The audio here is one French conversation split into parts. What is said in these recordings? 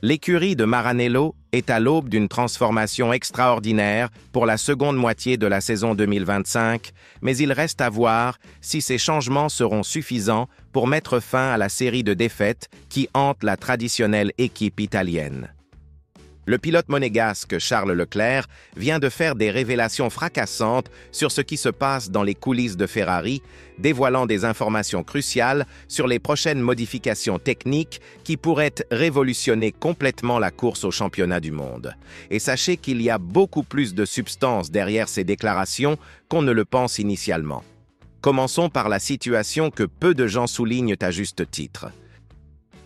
L'écurie de Maranello est à l'aube d'une transformation extraordinaire pour la seconde moitié de la saison 2025, mais il reste à voir si ces changements seront suffisants pour mettre fin à la série de défaites qui hante la traditionnelle équipe italienne. Le pilote monégasque Charles Leclerc vient de faire des révélations fracassantes sur ce qui se passe dans les coulisses de Ferrari, dévoilant des informations cruciales sur les prochaines modifications techniques qui pourraient révolutionner complètement la course au championnat du monde. Et sachez qu'il y a beaucoup plus de substance derrière ces déclarations qu'on ne le pense initialement. Commençons par la situation que peu de gens soulignent à juste titre.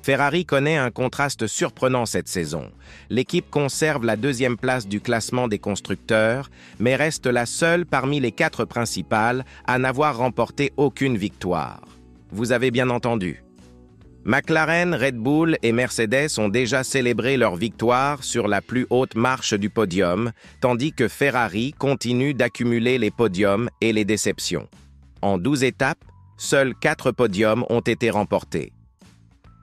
Ferrari connaît un contraste surprenant cette saison. L'équipe conserve la deuxième place du classement des constructeurs, mais reste la seule parmi les 4 principales à n'avoir remporté aucune victoire. Vous avez bien entendu. McLaren, Red Bull et Mercedes ont déjà célébré leur victoire sur la plus haute marche du podium, tandis que Ferrari continue d'accumuler les podiums et les déceptions. En 12 étapes, seuls 4 podiums ont été remportés.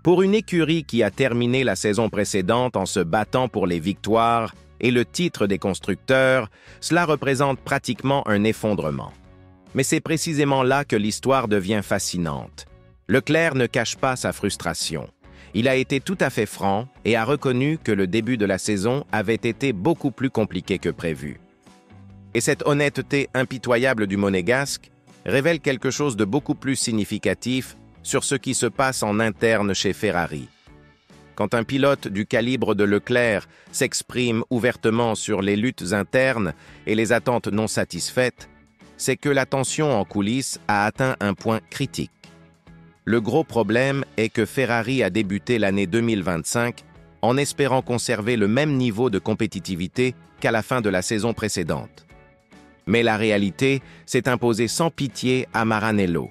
Pour une écurie qui a terminé la saison précédente en se battant pour les victoires et le titre des constructeurs, cela représente pratiquement un effondrement. Mais c'est précisément là que l'histoire devient fascinante. Leclerc ne cache pas sa frustration. Il a été tout à fait franc et a reconnu que le début de la saison avait été beaucoup plus compliqué que prévu. Et cette honnêteté impitoyable du Monégasque révèle quelque chose de beaucoup plus significatif sur ce qui se passe en interne chez Ferrari. Quand un pilote du calibre de Leclerc s'exprime ouvertement sur les luttes internes et les attentes non satisfaites, c'est que la tension en coulisses a atteint un point critique. Le gros problème est que Ferrari a débuté l'année 2025 en espérant conserver le même niveau de compétitivité qu'à la fin de la saison précédente. Mais la réalité s'est imposée sans pitié à Maranello.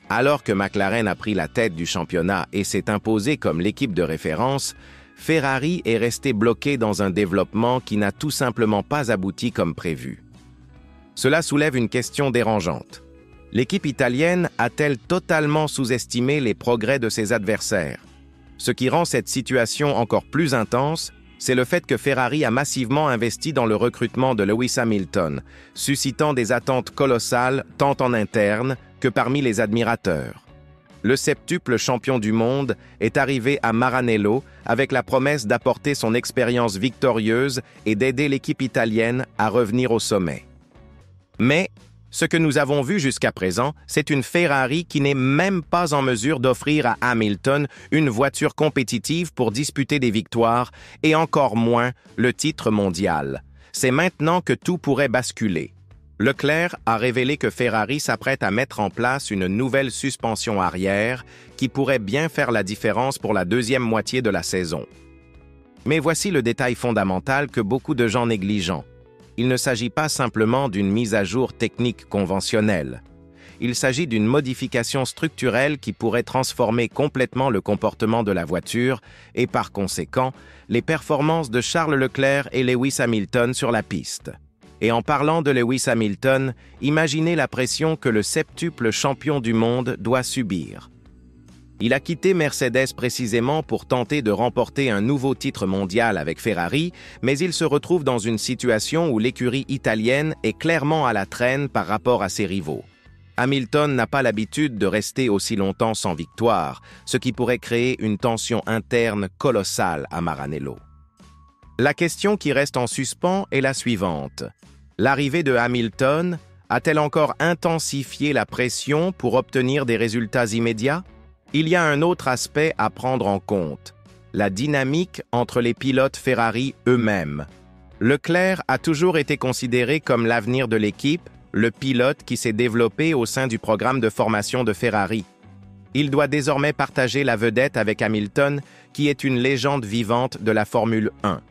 Alors que McLaren a pris la tête du championnat et s'est imposé comme l'équipe de référence, Ferrari est resté bloqué dans un développement qui n'a tout simplement pas abouti comme prévu. Cela soulève une question dérangeante. L'équipe italienne a-t-elle totalement sous-estimé les progrès de ses adversaires? Ce qui rend cette situation encore plus intense, c'est le fait que Ferrari a massivement investi dans le recrutement de Lewis Hamilton, suscitant des attentes colossales tant en interne que parmi les admirateurs. Le septuple champion du monde est arrivé à Maranello avec la promesse d'apporter son expérience victorieuse et d'aider l'équipe italienne à revenir au sommet. Mais ce que nous avons vu jusqu'à présent, c'est une Ferrari qui n'est même pas en mesure d'offrir à Hamilton une voiture compétitive pour disputer des victoires et encore moins le titre mondial. C'est maintenant que tout pourrait basculer. Leclerc a révélé que Ferrari s'apprête à mettre en place une nouvelle suspension arrière qui pourrait bien faire la différence pour la deuxième moitié de la saison. Mais voici le détail fondamental que beaucoup de gens négligent. Il ne s'agit pas simplement d'une mise à jour technique conventionnelle. Il s'agit d'une modification structurelle qui pourrait transformer complètement le comportement de la voiture et par conséquent, les performances de Charles Leclerc et Lewis Hamilton sur la piste. Et en parlant de Lewis Hamilton, imaginez la pression que le septuple champion du monde doit subir. Il a quitté Mercedes précisément pour tenter de remporter un nouveau titre mondial avec Ferrari, mais il se retrouve dans une situation où l'écurie italienne est clairement à la traîne par rapport à ses rivaux. Hamilton n'a pas l'habitude de rester aussi longtemps sans victoire, ce qui pourrait créer une tension interne colossale à Maranello. La question qui reste en suspens est la suivante. L'arrivée de Hamilton a-t-elle encore intensifié la pression pour obtenir des résultats immédiats? Il y a un autre aspect à prendre en compte, la dynamique entre les pilotes Ferrari eux-mêmes. Leclerc a toujours été considéré comme l'avenir de l'équipe, le pilote qui s'est développé au sein du programme de formation de Ferrari. Il doit désormais partager la vedette avec Hamilton, qui est une légende vivante de la Formule 1.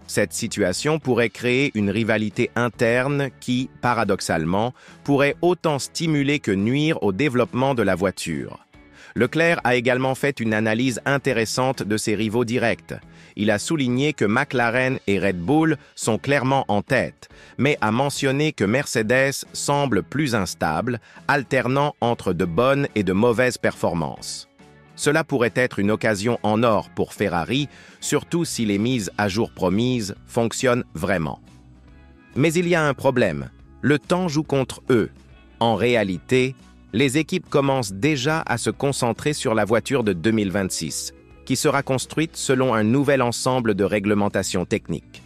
Cette situation pourrait créer une rivalité interne qui, paradoxalement, pourrait autant stimuler que nuire au développement de la voiture. Leclerc a également fait une analyse intéressante de ses rivaux directs. Il a souligné que McLaren et Red Bull sont clairement en tête, mais a mentionné que Mercedes semble plus instable, alternant entre de bonnes et de mauvaises performances. Cela pourrait être une occasion en or pour Ferrari, surtout si les mises à jour promises fonctionnent vraiment. Mais il y a un problème, le temps joue contre eux. En réalité, les équipes commencent déjà à se concentrer sur la voiture de 2026, qui sera construite selon un nouvel ensemble de réglementations techniques.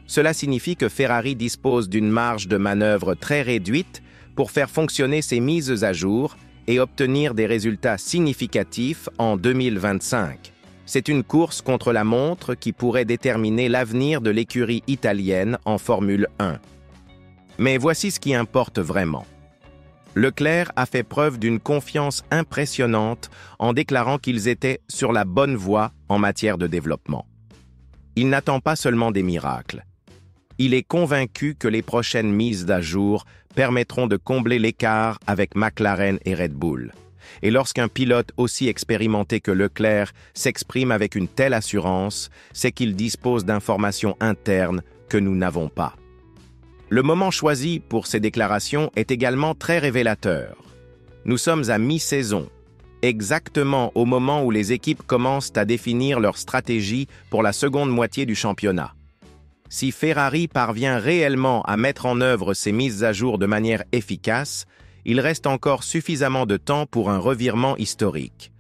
Cela signifie que Ferrari dispose d'une marge de manœuvre très réduite pour faire fonctionner ses mises à jour et obtenir des résultats significatifs en 2025. C'est une course contre la montre qui pourrait déterminer l'avenir de l'écurie italienne en Formule 1. Mais voici ce qui importe vraiment. Leclerc a fait preuve d'une confiance impressionnante en déclarant qu'ils étaient sur la bonne voie en matière de développement. Il n'attend pas seulement des miracles. Il est convaincu que les prochaines mises à jour permettront de combler l'écart avec McLaren et Red Bull. Et lorsqu'un pilote aussi expérimenté que Leclerc s'exprime avec une telle assurance, c'est qu'il dispose d'informations internes que nous n'avons pas. Le moment choisi pour ces déclarations est également très révélateur. Nous sommes à mi-saison, exactement au moment où les équipes commencent à définir leur stratégie pour la seconde moitié du championnat. Si Ferrari parvient réellement à mettre en œuvre ces mises à jour de manière efficace, il reste encore suffisamment de temps pour un revirement historique.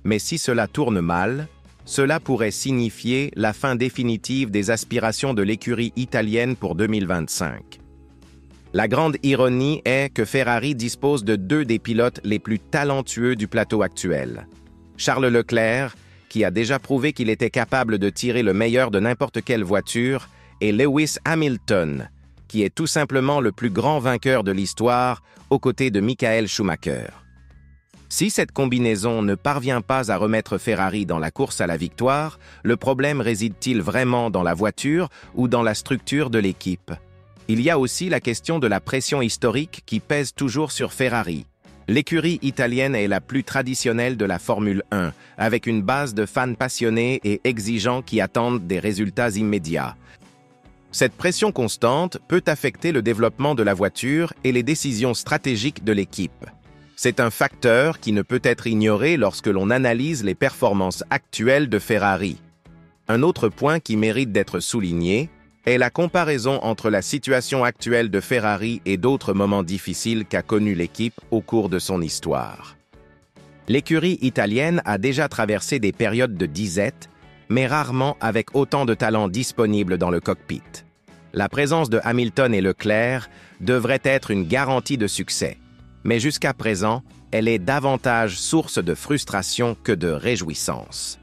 Mais si cela tourne mal, cela pourrait signifier la fin définitive des aspirations de l'écurie italienne pour 2025. La grande ironie est que Ferrari dispose de deux des pilotes les plus talentueux du plateau actuel. Charles Leclerc, qui a déjà prouvé qu'il était capable de tirer le meilleur de n'importe quelle voiture, et Lewis Hamilton, qui est tout simplement le plus grand vainqueur de l'histoire, aux côtés de Michael Schumacher. Si cette combinaison ne parvient pas à remettre Ferrari dans la course à la victoire, le problème réside-t-il vraiment dans la voiture ou dans la structure de l'équipe? Il y a aussi la question de la pression historique qui pèse toujours sur Ferrari. L'écurie italienne est la plus traditionnelle de la Formule 1, avec une base de fans passionnés et exigeants qui attendent des résultats immédiats. Cette pression constante peut affecter le développement de la voiture et les décisions stratégiques de l'équipe. C'est un facteur qui ne peut être ignoré lorsque l'on analyse les performances actuelles de Ferrari. Un autre point qui mérite d'être souligné est la comparaison entre la situation actuelle de Ferrari et d'autres moments difficiles qu'a connus l'équipe au cours de son histoire. L'écurie italienne a déjà traversé des périodes de disette, mais rarement avec autant de talent disponible dans le cockpit. La présence de Hamilton et Leclerc devrait être une garantie de succès, mais jusqu'à présent, elle est davantage source de frustration que de réjouissance.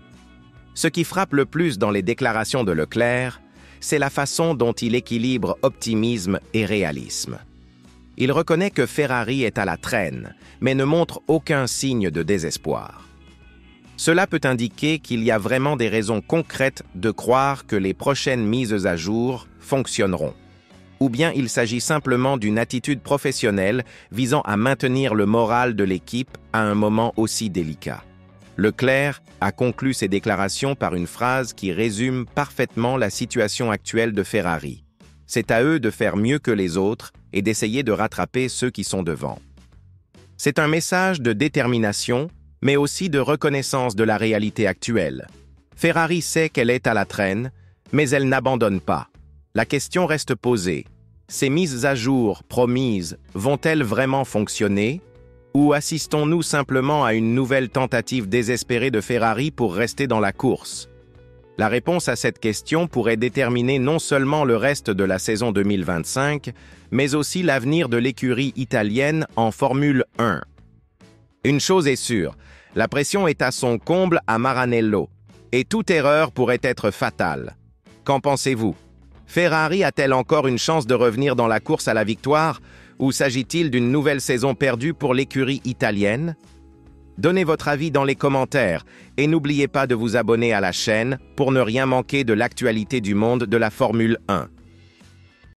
Ce qui frappe le plus dans les déclarations de Leclerc, c'est la façon dont il équilibre optimisme et réalisme. Il reconnaît que Ferrari est à la traîne, mais ne montre aucun signe de désespoir. Cela peut indiquer qu'il y a vraiment des raisons concrètes de croire que les prochaines mises à jour fonctionneront. Ou bien il s'agit simplement d'une attitude professionnelle visant à maintenir le moral de l'équipe à un moment aussi délicat. Leclerc a conclu ses déclarations par une phrase qui résume parfaitement la situation actuelle de Ferrari. C'est à eux de faire mieux que les autres et d'essayer de rattraper ceux qui sont devant. C'est un message de détermination, mais aussi de reconnaissance de la réalité actuelle. Ferrari sait qu'elle est à la traîne, mais elle n'abandonne pas. La question reste posée. Ces mises à jour promises vont-elles vraiment fonctionner? Ou assistons-nous simplement à une nouvelle tentative désespérée de Ferrari pour rester dans la course? La réponse à cette question pourrait déterminer non seulement le reste de la saison 2025, mais aussi l'avenir de l'écurie italienne en Formule 1. Une chose est sûre, la pression est à son comble à Maranello, et toute erreur pourrait être fatale. Qu'en pensez-vous? Ferrari a-t-elle encore une chance de revenir dans la course à la victoire, ou s'agit-il d'une nouvelle saison perdue pour l'écurie italienne? Donnez votre avis dans les commentaires et n'oubliez pas de vous abonner à la chaîne pour ne rien manquer de l'actualité du monde de la Formule 1.